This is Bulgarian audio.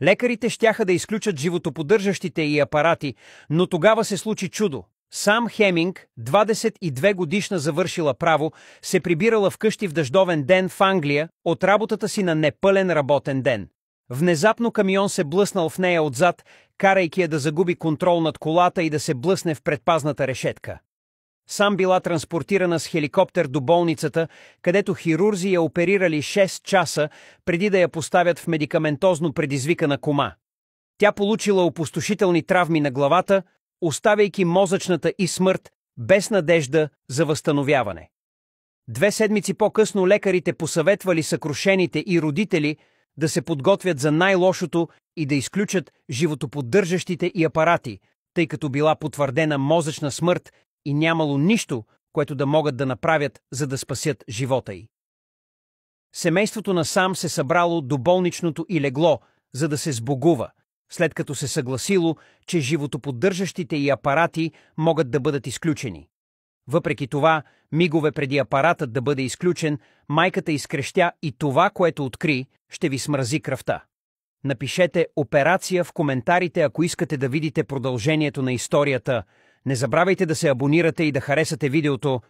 Лекарите щяха да изключат животоподдържащите й апарати, но тогава се случи чудо. Сам Хеминг, 22 годишна завършила право, се прибирала вкъщи в дъждовен ден в Англия от работата си на непълен работен ден. Внезапно камион се блъснал в нея отзад, карайки я да загуби контрол над колата и да се блъсне в предпазната решетка. Сам била транспортирана с хеликоптер до болницата, където хирурзи я оперирали 6 часа, преди да я поставят в медикаментозно предизвикана кома. Тя получила опустошителни травми на главата, оставяйки мозъчната и смърт без надежда за възстановяване. 2 седмици по-късно лекарите посъветвали съкрушените и родители да се подготвят за най-лошото и да изключат животоподдържащите и апарати, тъй като била потвърдена мозъчна смърт и нямало нищо, което да могат да направят, за да спасят живота й. Семейството на Сам се събрало до болничното и легло, за да се сбогува, след като се съгласило, че животоподдържащите й апарати могат да бъдат изключени. Въпреки това, мигове преди апаратът да бъде изключен, майката изкрещя и това, което откри, ще ви смрази кръвта. Напишете операция в коментарите, ако искате да видите продължението на историята. Не забравяйте да се абонирате и да харесате видеото,